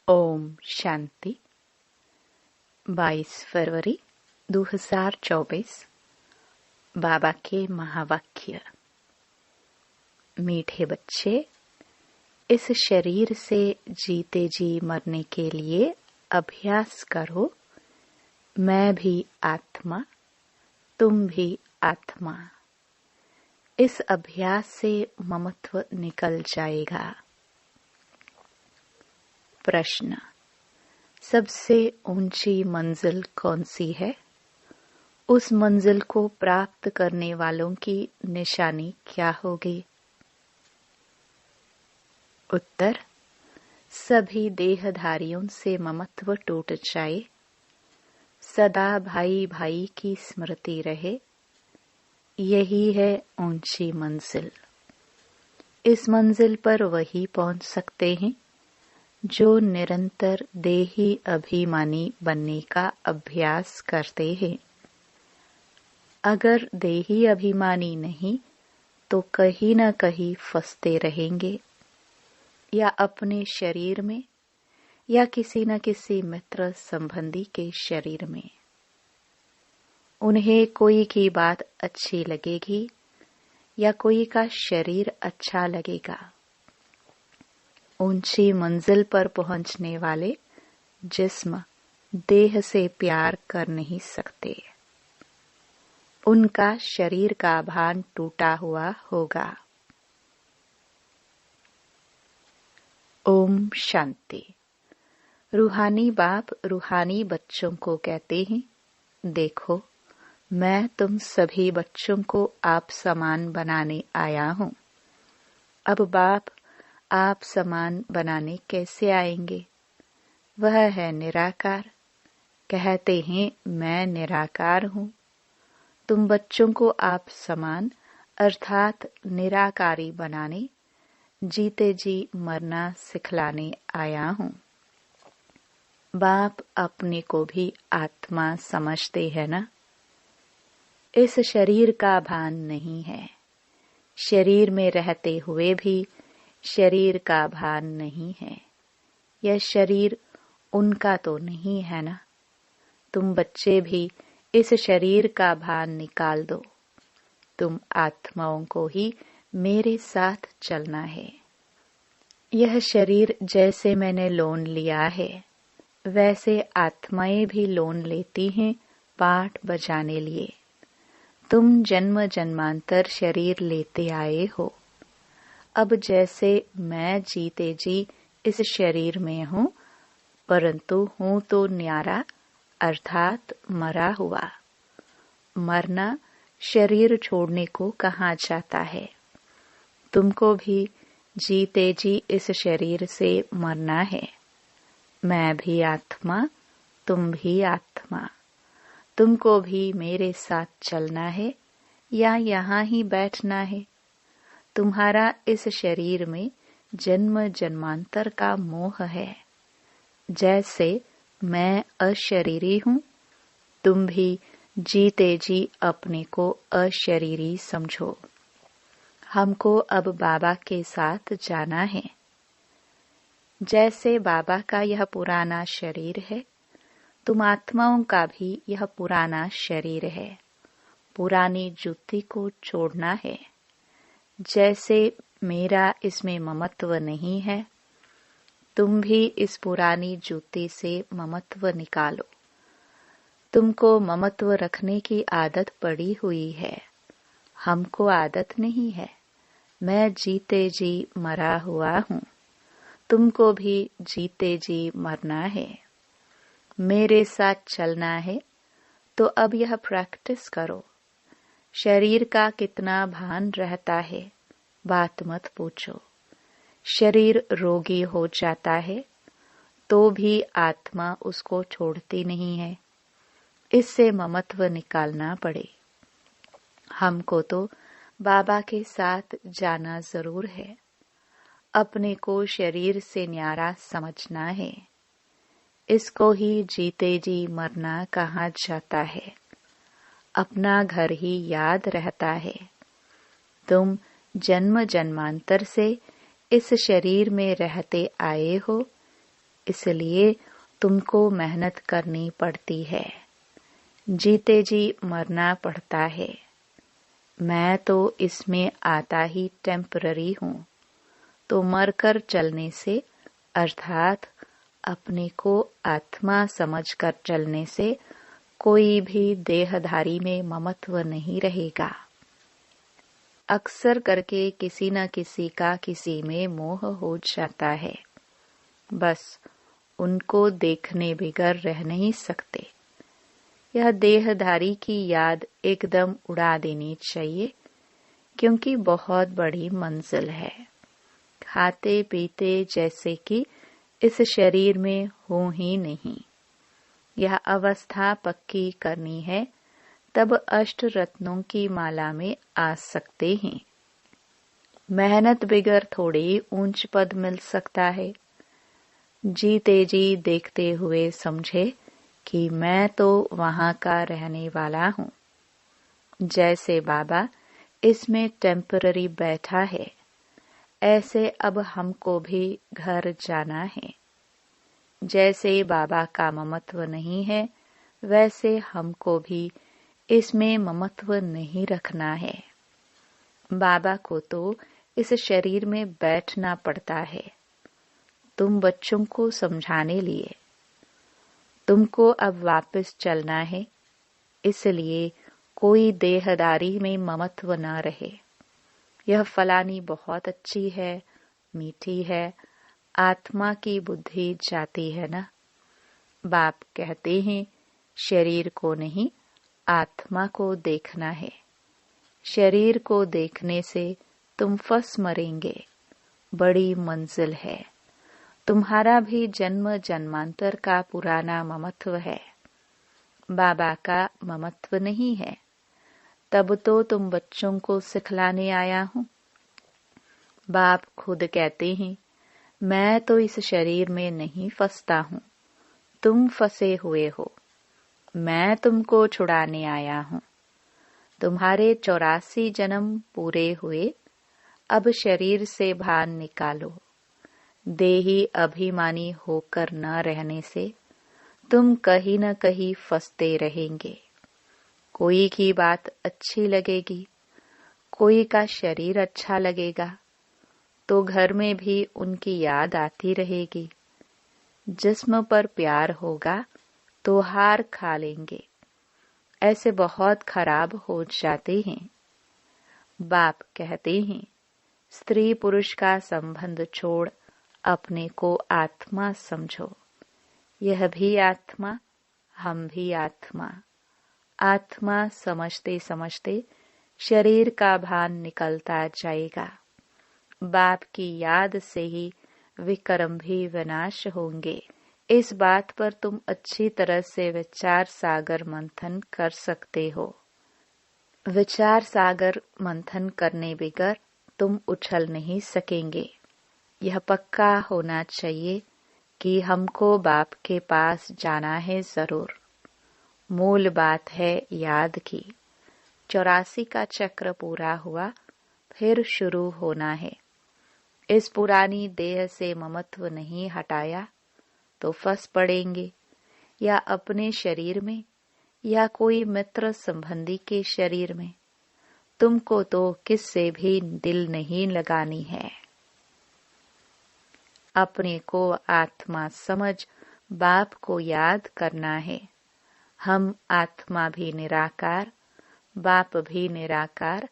ओम शांति। 22 फरवरी 2024। बाबा के महावाक्य। मीठे बच्चे, इस शरीर से जीते जी मरने के लिए अभ्यास करो। मैं भी आत्मा, तुम भी आत्मा। इस अभ्यास से ममत्व निकल जाएगा। प्रश्न: सबसे ऊंची मंजिल कौन सी है? उस मंजिल को प्राप्त करने वालों की निशानी क्या होगी? उत्तर: सभी देहधारियों से ममत्व टूट जाए, सदा भाई भाई की स्मृति रहे। यही है ऊंची मंजिल। इस मंजिल पर वही पहुंच सकते हैं जो निरंतर देही अभिमानी बनने का अभ्यास करते हैं। अगर देही अभिमानी नहीं तो कहीं न कहीं फंसते रहेंगे, या अपने शरीर में या किसी न किसी मित्र संबंधी के शरीर में। उन्हें कोई की बात अच्छी लगेगी या कोई का शरीर अच्छा लगेगा। ऊंची मंजिल पर पहुंचने वाले जिस्म देह से प्यार कर नहीं सकते। उनका शरीर का भान टूटा हुआ होगा। ओम शांति। रूहानी बाप रूहानी बच्चों को कहते हैं, देखो, मैं तुम सभी बच्चों को आप समान बनाने आया हूं। अब बाप आप समान बनाने कैसे आएंगे? वह है निराकार। कहते हैं मैं निराकार हूं। तुम बच्चों को आप समान अर्थात निराकारी बनाने, जीते जी मरना सिखलाने आया हूं। बाप अपने को भी आत्मा समझते हैं ना? इस शरीर का भान नहीं है। शरीर में रहते हुए भी शरीर का भान नहीं है। यह शरीर उनका तो नहीं है ना? तुम बच्चे भी इस शरीर का भान निकाल दो। तुम आत्माओं को ही मेरे साथ चलना है। यह शरीर जैसे मैंने लोन लिया है, वैसे आत्माएं भी लोन लेती हैं पाठ बजाने लिए। तुम जन्म जन्मांतर शरीर लेते आए हो। अब जैसे मैं जीते जी इस शरीर में हूं, परंतु हूं तो न्यारा अर्थात मरा हुआ। मरना शरीर छोड़ने को कहा जाता है। तुमको भी जीते जी इस शरीर से मरना है। मैं भी आत्मा, तुम भी आत्मा। तुमको भी मेरे साथ चलना है या यहाँ ही बैठना है? तुम्हारा इस शरीर में जन्म जन्मांतर का मोह है। जैसे मैं अशरीरी हूं, तुम भी जीते जी अपने को अशरीरी समझो। हमको अब बाबा के साथ जाना है। जैसे बाबा का यह पुराना शरीर है, तुम आत्माओं का भी यह पुराना शरीर है। पुरानी जुत्ती को छोड़ना है। जैसे मेरा इसमें ममत्व नहीं है, तुम भी इस पुरानी जूती से ममत्व निकालो। तुमको ममत्व रखने की आदत पड़ी हुई है। हमको आदत नहीं है। मैं जीते जी मरा हुआ हूं। तुमको भी जीते जी मरना है। मेरे साथ चलना है, तो अब यह प्रैक्टिस करो। शरीर का कितना भान रहता है, बात मत पूछो। शरीर रोगी हो जाता है तो भी आत्मा उसको छोड़ती नहीं है। इससे ममत्व निकालना पड़े। हमको तो बाबा के साथ जाना जरूर है। अपने को शरीर से न्यारा समझना है। इसको ही जीते जी मरना कहा जाता है। अपना घर ही याद रहता है। तुम जन्म जन्मांतर से इस शरीर में रहते आए हो। इसलिए तुमको मेहनत करनी पड़ती है, जीते जी मरना पड़ता है। मैं तो इसमें आता ही टेम्पररी हूँ, तो मरकर चलने से अर्थात अपने को आत्मा समझकर चलने से कोई भी देहधारी में ममत्व नहीं रहेगा। अक्सर करके किसी न किसी का किसी में मोह हो जाता है, बस उनको देखने बिगर रह नहीं सकते। यह देहधारी की याद एकदम उड़ा देनी चाहिए, क्योंकि बहुत बड़ी मंजिल है। खाते पीते जैसे कि इस शरीर में हो ही नहीं। यह अवस्था पक्की करनी है, तब अष्ट रत्नों की माला में आ सकते हैं। मेहनत बिगर थोड़ी ऊंच पद मिल सकता है। जीते जी देखते हुए समझे कि मैं तो वहां का रहने वाला हूँ। जैसे बाबा इसमें टेम्पररी बैठा है, ऐसे अब हमको भी घर जाना है। जैसे बाबा का ममत्व नहीं है, वैसे हमको भी इसमें ममत्व नहीं रखना है। बाबा को तो इस शरीर में बैठना पड़ता है, तुम बच्चों को समझाने लिए। तुमको अब वापस चलना है, इसलिए कोई देहदारी में ममत्व न रहे। यह फलानी बहुत अच्छी है, मीठी है, आत्मा की बुद्धि जाती है ना। बाप कहते हैं शरीर को नहीं, आत्मा को देखना है। शरीर को देखने से तुम फंस मरेंगे। बड़ी मंजिल है। तुम्हारा भी जन्म जन्मांतर का पुराना ममत्व है, बाबा का ममत्व नहीं है। तब तो तुम बच्चों को सिखलाने आया हूँ। बाप खुद कहते हैं, मैं तो इस शरीर में नहीं फंसता हूँ, तुम फंसे हुए हो। मैं तुमको छुड़ाने आया हूँ। तुम्हारे 84 जन्म पूरे हुए, अब शरीर से भान निकालो। देही अभिमानी होकर न रहने से तुम कहीं न कहीं फंसते रहेंगे। कोई की बात अच्छी लगेगी, कोई का शरीर अच्छा लगेगा, तो घर में भी उनकी याद आती रहेगी। जिस्म पर प्यार होगा तो हार खा लेंगे। ऐसे बहुत खराब हो जाते हैं। बाप कहते हैं, स्त्री पुरुष का संबंध छोड़ अपने को आत्मा समझो। यह भी आत्मा, हम भी आत्मा। आत्मा समझते समझते शरीर का भान निकलता जाएगा। बाप की याद से ही विक्रम भी विनाश होंगे। इस बात पर तुम अच्छी तरह से विचार सागर मंथन कर सकते हो। विचार सागर मंथन करने बगैर तुम उछल नहीं सकेंगे। यह पक्का होना चाहिए कि हमको बाप के पास जाना है जरूर। मूल बात है याद की। 84 का चक्र पूरा हुआ, फिर शुरू होना है। इस पुरानी देह से ममत्व नहीं हटाया तो फंस पड़ेंगे, या अपने शरीर में या कोई मित्र संबंधी के शरीर में। तुमको तो किससे भी दिल नहीं लगानी है। अपने को आत्मा समझ बाप को याद करना है। हम आत्मा भी निराकार, बाप भी निराकार।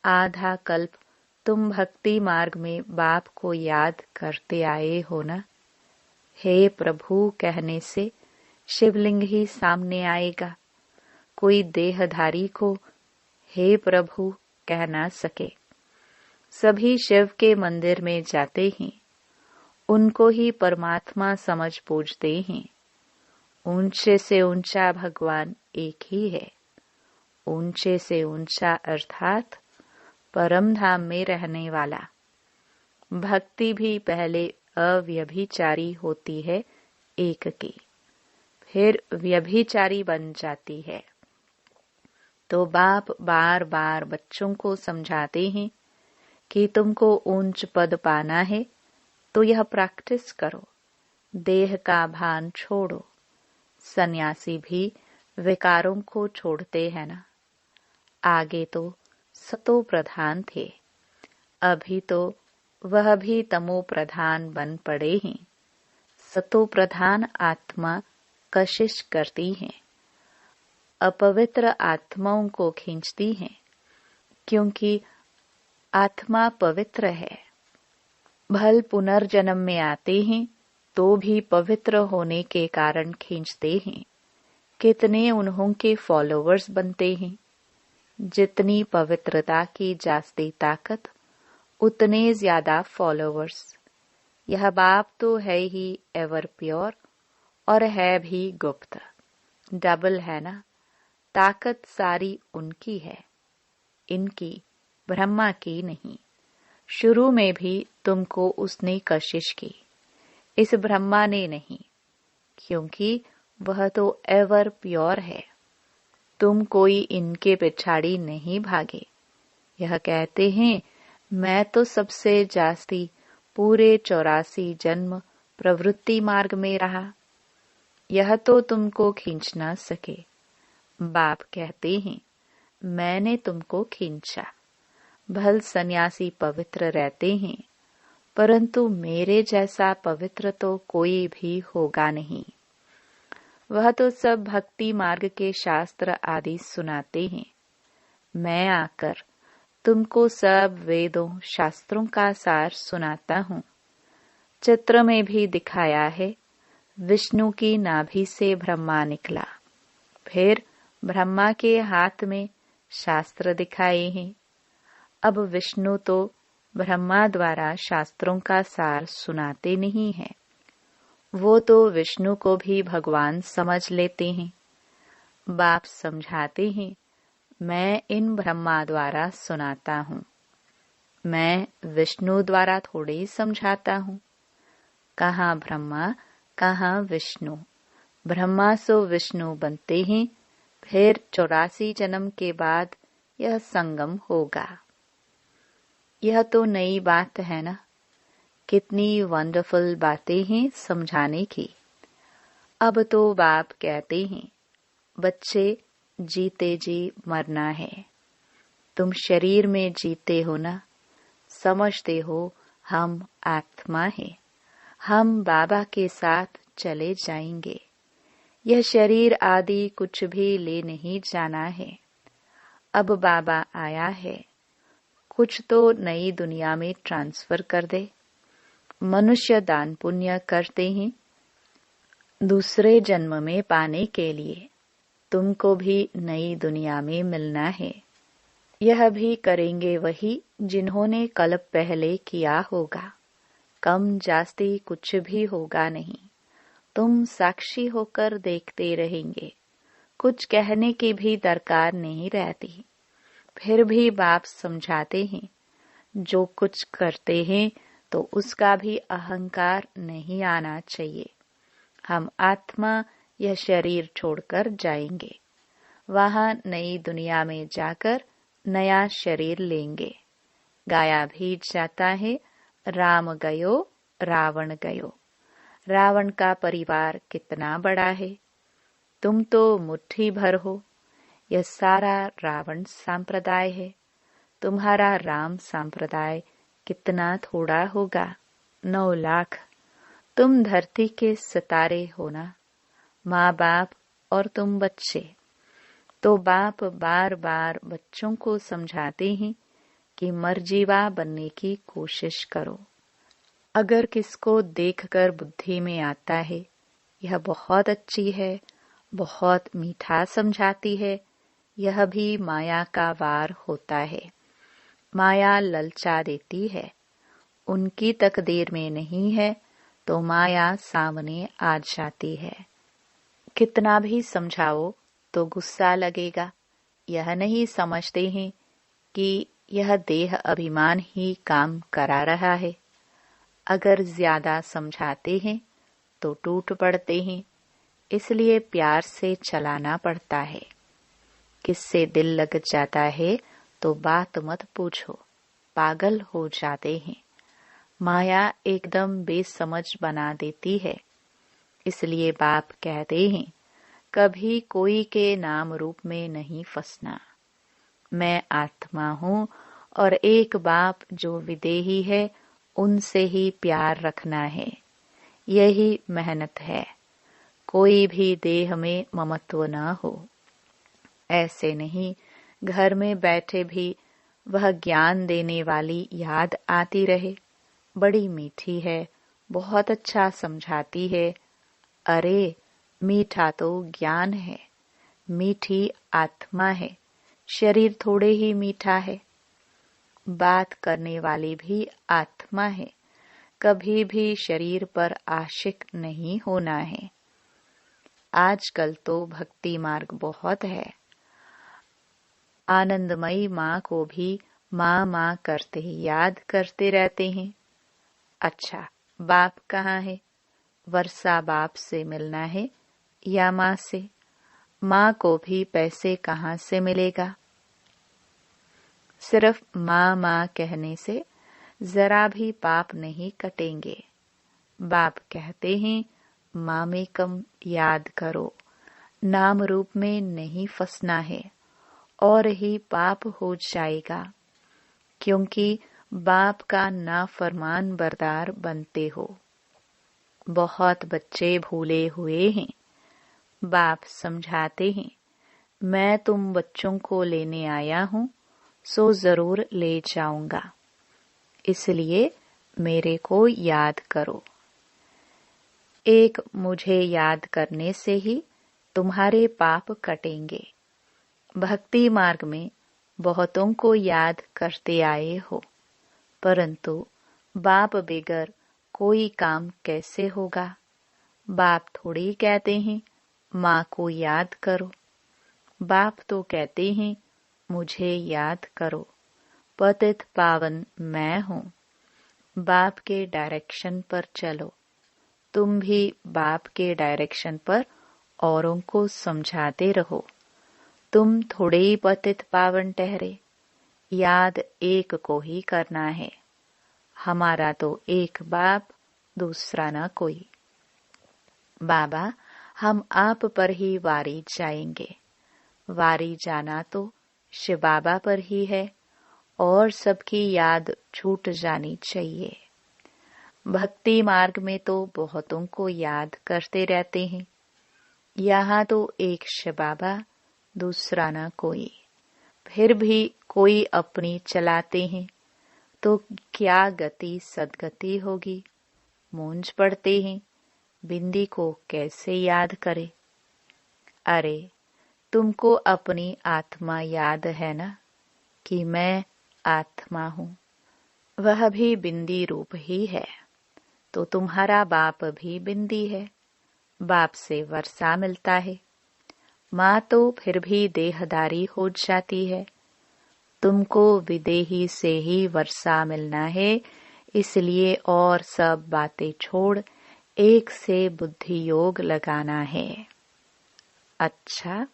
आधा कल्प तुम भक्ति मार्ग में बाप को याद करते आए हो ना। हे प्रभु कहने से शिवलिंग ही सामने आएगा। कोई देहधारी को हे प्रभु कह ना सके। सभी शिव के मंदिर में जाते हैं, उनको ही परमात्मा समझ पूजते हैं। ऊंचे से ऊंचा भगवान एक ही है। ऊंचे से ऊंचा अर्थात परम धाम में रहने वाला। भक्ति भी पहले अव्यभिचारी होती है एक की, फिर व्यभिचारी बन जाती है। तो बाप बार बार बच्चों को समझाते हैं कि तुमको ऊंच पद पाना है तो यह प्रैक्टिस करो। देह का भान छोड़ो। सन्यासी भी विकारों को छोड़ते हैं ना। आगे तो सतो प्रधान थे, अभी तो वह भी तमो प्रधान बन पड़े हैं। सतो प्रधान आत्मा कशिश करती है, अपवित्र आत्माओं को खींचती है, क्योंकि आत्मा पवित्र है। भल पुनर्जन्म में आते हैं तो भी पवित्र होने के कारण खींचते हैं। कितने उन्हों के फॉलोवर्स बनते हैं। जितनी पवित्रता की जास्ती ताकत, उतने ज्यादा फॉलोवर्स। यह बाप तो है ही एवर प्योर और है भी गुप्त। डबल है ना। ताकत सारी उनकी है, इनकी, ब्रह्मा की नहीं। शुरू में भी तुमको उसने कशिश की, इस ब्रह्मा ने नहीं, क्योंकि वह तो एवर प्योर है। तुम कोई इनके पिछाड़ी नहीं भागे। यह कहते हैं मैं तो सबसे जास्ती पूरे 84 जन्म प्रवृत्ति मार्ग में रहा, यह तो तुमको खींच न सके। बाप कहते हैं मैंने तुमको खींचा। भल सन्यासी पवित्र रहते हैं, परंतु मेरे जैसा पवित्र तो कोई भी होगा नहीं। वह तो सब भक्ति मार्ग के शास्त्र आदि सुनाते हैं। मैं आकर तुमको सब वेदों शास्त्रों का सार सुनाता हूँ। चित्र में भी दिखाया है, विष्णु की नाभि से ब्रह्मा निकला, फिर ब्रह्मा के हाथ में शास्त्र दिखाए हैं। अब विष्णु तो ब्रह्मा द्वारा शास्त्रों का सार सुनाते नहीं हैं, वो तो विष्णु को भी भगवान समझ लेते हैं। बाप समझाते हैं मैं इन ब्रह्मा द्वारा सुनाता हूँ, मैं विष्णु द्वारा थोड़े समझाता हूँ। कहाँ ब्रह्मा कहाँ विष्णु, ब्रह्मा सो विष्णु बनते हैं, फिर 84 जन्म के बाद यह संगम होगा। यह तो नई बात है ना। कितनी वंडरफुल बातें हैं समझाने की। अब तो बाप कहते हैं बच्चे जीते जी मरना है। तुम शरीर में जीते हो ना, समझते हो हम आत्मा है, हम बाबा के साथ चले जाएंगे। यह शरीर आदि कुछ भी ले नहीं जाना है। अब बाबा आया है, कुछ तो नई दुनिया में ट्रांसफर कर दे। मनुष्य दान पुण्य करते हैं दूसरे जन्म में पाने के लिए। तुमको भी नई दुनिया में मिलना है। यह भी करेंगे वही जिन्होंने कल्प पहले किया होगा। कम जास्ती कुछ भी होगा नहीं। तुम साक्षी होकर देखते रहेंगे, कुछ कहने की भी दरकार नहीं रहती। फिर भी बाप समझाते हैं जो कुछ करते हैं तो उसका भी अहंकार नहीं आना चाहिए। हम आत्मा यह शरीर छोड़कर जाएंगे, वहां नई दुनिया में जाकर नया शरीर लेंगे। गाया भी जाता है राम गयो रावण गयो। रावण का परिवार कितना बड़ा है, तुम तो मुट्ठी भर हो। यह सारा रावण संप्रदाय है, तुम्हारा राम संप्रदाय कितना थोड़ा होगा, 9 लाख। तुम धरती के सितारे हो ना, माँ बाप और तुम बच्चे। तो बाप बार बार बच्चों को समझाते हैं कि मर्जीवा बनने की कोशिश करो। अगर किसको देखकर बुद्धि में आता है यह बहुत अच्छी है, बहुत मीठा समझाती है, यह भी माया का वार होता है। माया ललचा देती है, उनकी तकदीर में नहीं है तो माया सामने आ जाती है। कितना भी समझाओ तो गुस्सा लगेगा। यह नहीं समझते हैं कि यह देह अभिमान ही काम करा रहा है। अगर ज्यादा समझाते हैं तो टूट पड़ते हैं, इसलिए प्यार से चलाना पड़ता है। किससे दिल लग जाता है तो बात मत पूछो, पागल हो जाते हैं। माया एकदम बेसमझ बना देती है। इसलिए बाप कहते हैं, कभी कोई के नाम रूप में नहीं फंसना। मैं आत्मा हूँ और एक बाप जो विदेही है उनसे ही प्यार रखना है। यही मेहनत है। कोई भी देह में ममत्व न हो। ऐसे नहीं घर में बैठे भी वह ज्ञान देने वाली याद आती रहे, बड़ी मीठी है, बहुत अच्छा समझाती है। अरे मीठा तो ज्ञान है, मीठी आत्मा है, शरीर थोड़े ही मीठा है। बात करने वाली भी आत्मा है, कभी भी शरीर पर आशिक नहीं होना है। आजकल तो भक्ति मार्ग बहुत है। आनंदमयी माँ को भी माँ माँ करते याद करते रहते हैं। अच्छा, बाप कहाँ है? वर्षा बाप से मिलना है या माँ से? माँ को भी पैसे कहाँ से मिलेगा? सिर्फ माँ माँ कहने से जरा भी पाप नहीं कटेंगे। बाप कहते हैं, मामेकम याद करो, नाम रूप में नहीं फंसना है और ही पाप हो जाएगा, क्योंकि बाप का नाफरमान बरदार बनते हो। बहुत बच्चे भूले हुए हैं। बाप समझाते हैं, मैं तुम बच्चों को लेने आया हूँ, सो जरूर ले जाऊंगा, इसलिए मेरे को याद करो। एक मुझे याद करने से ही तुम्हारे पाप कटेंगे। भक्ति मार्ग में बहुतों को याद करते आए हो, परंतु बाप बगैर कोई काम कैसे होगा? बाप थोड़ी कहते हैं माँ को याद करो। बाप तो कहते हैं मुझे याद करो, पतित पावन मैं हूँ। बाप के डायरेक्शन पर चलो। तुम भी बाप के डायरेक्शन पर औरों को समझाते रहो। तुम थोड़े ही पतित पावन ठहरे, याद एक को ही करना है। हमारा तो एक बाप, दूसरा न कोई। बाबा, हम आप पर ही वारी जाएंगे। वारी जाना तो शिव बाबा पर ही है और सबकी याद छूट जानी चाहिए। भक्ति मार्ग में तो बहुतों को याद करते रहते हैं। यहाँ तो एक शिव बाबा, दूसरा न कोई। फिर भी कोई अपनी चलाते हैं तो क्या गति सदगति होगी? मूंझ पड़ते हैं, बिंदी को कैसे याद करे? अरे तुमको अपनी आत्मा याद है ना कि मैं आत्मा हूँ। वह भी बिंदी रूप ही है, तो तुम्हारा बाप भी बिंदी है। बाप से वर्षा मिलता है। माँ तो फिर भी देहदारी हो जाती है। तुमको विदेही से ही वर्षा मिलना है, इसलिए और सब बातें छोड़ एक से बुद्धि योग लगाना है। अच्छा,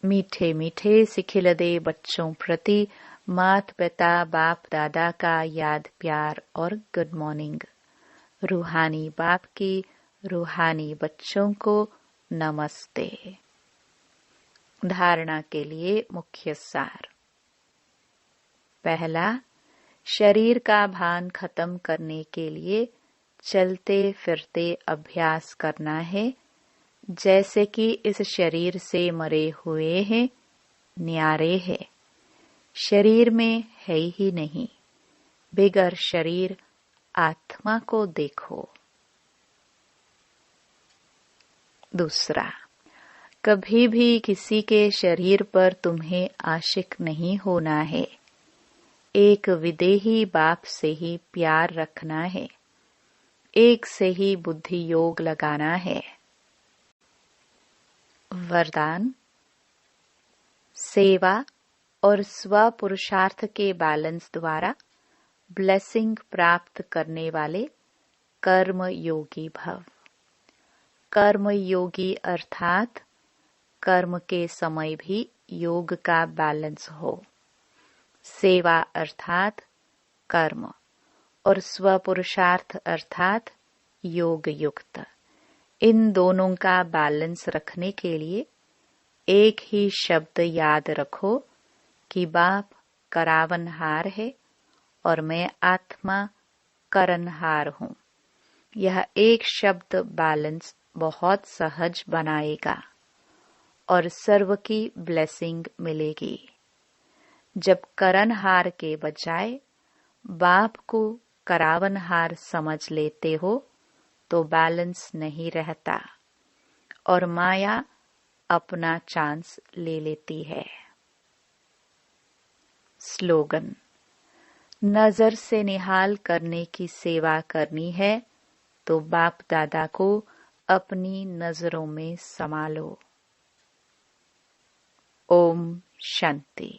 मीठे मीठे सिखिलदे बच्चों प्रति मात पिता बाप दादा का याद प्यार और गुड मॉर्निंग। रूहानी बाप की रूहानी बच्चों को नमस्ते। धारणा के लिए मुख्य सार। पहला, शरीर का भान खत्म करने के लिए चलते फिरते अभ्यास करना है, जैसे कि इस शरीर से मरे हुए हैं, न्यारे है। शरीर में है ही नहीं, बिगर शरीर आत्मा को देखो। दूसरा, कभी भी किसी के शरीर पर तुम्हें आशिक नहीं होना है। एक विदेही बाप से ही प्यार रखना है, एक से ही बुद्धि योग लगाना है। वरदान, सेवा और स्व पुरुषार्थ के बैलेंस द्वारा ब्लेसिंग प्राप्त करने वाले कर्म योगी भव। कर्म योगी अर्थात कर्म के समय भी योग का बैलेंस हो। सेवा अर्थात कर्म और स्व पुरुषार्थ अर्थात योग युक्त। इन दोनों का बैलेंस रखने के लिए एक ही शब्द याद रखो कि बाप करावनहार है और मैं आत्मा करनहार हूँ। यह एक शब्द बैलेंस बहुत सहज बनाएगा और सर्व की ब्लेसिंग मिलेगी। जब करनहार के बजाय बाप को करावनहार समझ लेते हो तो बैलेंस नहीं रहता और माया अपना चांस ले लेती है। स्लोगन: नजर से निहाल करने की सेवा करनी है तो बाप दादा को अपनी नजरों में समा लो। ओम शांति।